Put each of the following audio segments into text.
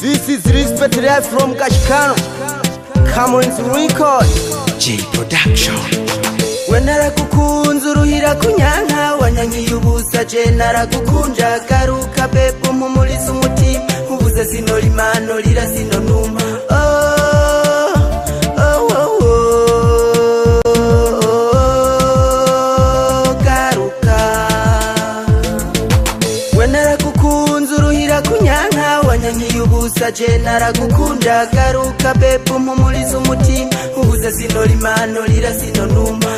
This is Respect Live from Kashkano. Cameron's Record. J Production. Wenara kukunza uruhira kunyanka wanyankiye ubusa je naragukunja garuka bebo mpumuliza umutima ubuze sinora imano rira sinonuma garuka wenara kukunza uruhira kunyanka wanyankiye ubusa je naragukunja garuka bebo mpumuliza umutima ubuze sinora imano rira sinonuma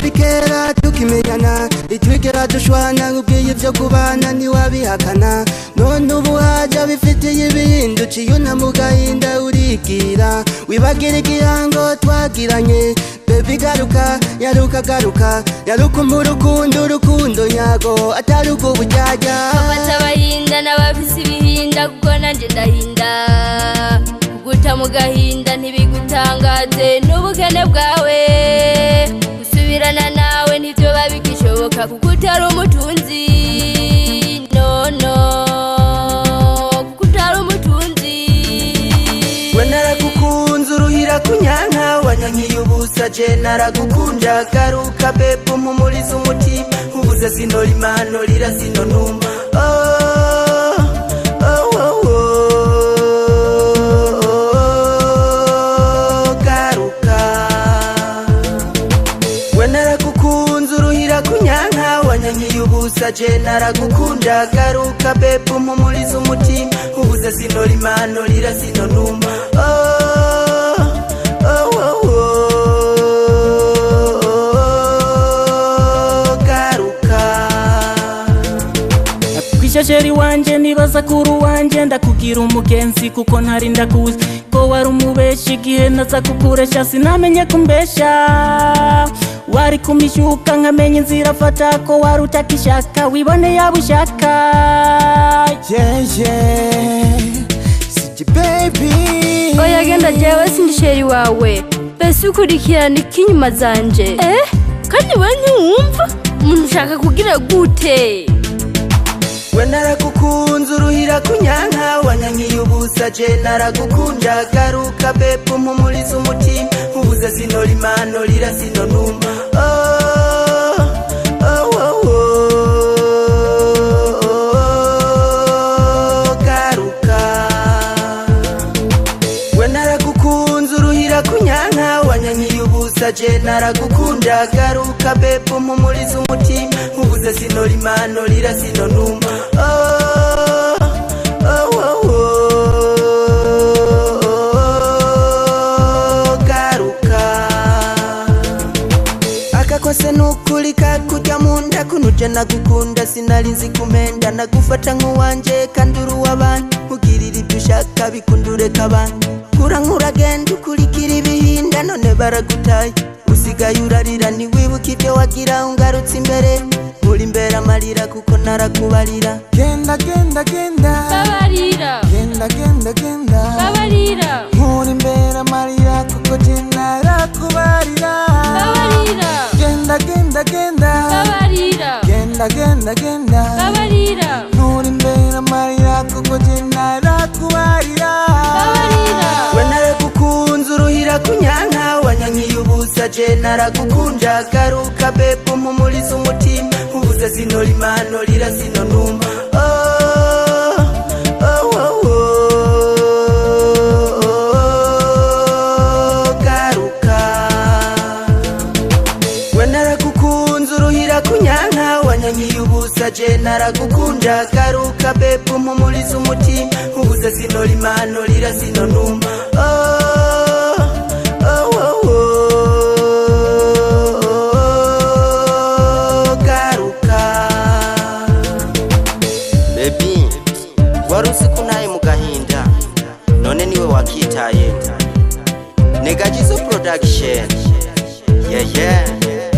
Bikera tukimenyana itwigera dushwana nkubwiye ibyo kubana ntiwabihakana none ubu haja bifitiye ibihindukiye unamugahinda urigira wibagira igihango twagiranye baby garuka yaruka mu rukundo nyago atari ubwo bujyajya bafata abahinda n'abafise ibihinda kuko nanjye ndahinda kuguta mu gahinda ntibigutangaze n'ubukene bwawe gusubirana nawe nivyo babikishoboka kuko utari umutunzi kuko utari umutunzi wenaragukunza uruhira kunyanka wanyankiye ubusa je naragukunja garuka bebo mpumuliza umutima ubuze sinora imano rira sinonuma wanyankiye ubusa je naragukunja garuka bebo mpumuliza umutima ubuze sinora imano rira sinonuma garuka kwishasheri wanje nibaza kuri wanje ndakugira umugenzi kuko ntari ndakuzi ko wari umubeshi igihe naza kukuresha sinamenye kumbesha wari kumishuka nkamenya inzira fata ko wari utakishaka wibone yabushaka Siji baby oya genda jewe sindi sheri wawe bese ukurikirana ikinyuma zanje kandi we ntiwumva umuntu ushaka kugira gute wenaragukunza uruhira kunyanka wanyankiye ubusa je naragukunja garuka bebo mpumuliza umutima ubuze sinora imano rira sinonuma garuka wenaragukunza uruhira kunyanka wanyankiye ubusa je naragukunja garuka bebo mpumuliza umutima ubuze sinora imano rira sinonuma akakose nukuri kakujya munda kunuje nagukunda sinarinzi kumenda nagufata nk'uwanje kandi uri uw'abandi ugirira ibyo ushaka bikundureka abandi kura nk'uragenda ukurikira ibihinda none baragutaye usigaye urarira ntiwibuka ibyo wagira ungarutse imbere muri imbere amarira kuko narakubarira genda babarira babarira muri imbere amarira kuko je narakubarira babarira genda babarira muri imbere amarira kuko je narakubarira wenaragukunza uruhira kunyanka wanyankiye ubusa je naragukunja garuka bebo mpumuliza umutima ubuze sinora imano rira sinonuma garuka wenaragukunza uruhira kunyanka wanyankiye ubusa je naragukunja garuka bebo mpumuliza umutima ubuze sinora imano rira sinonuma baby warusi kunaye mu gahinda none niwe wakitaye Negajizo Production yeah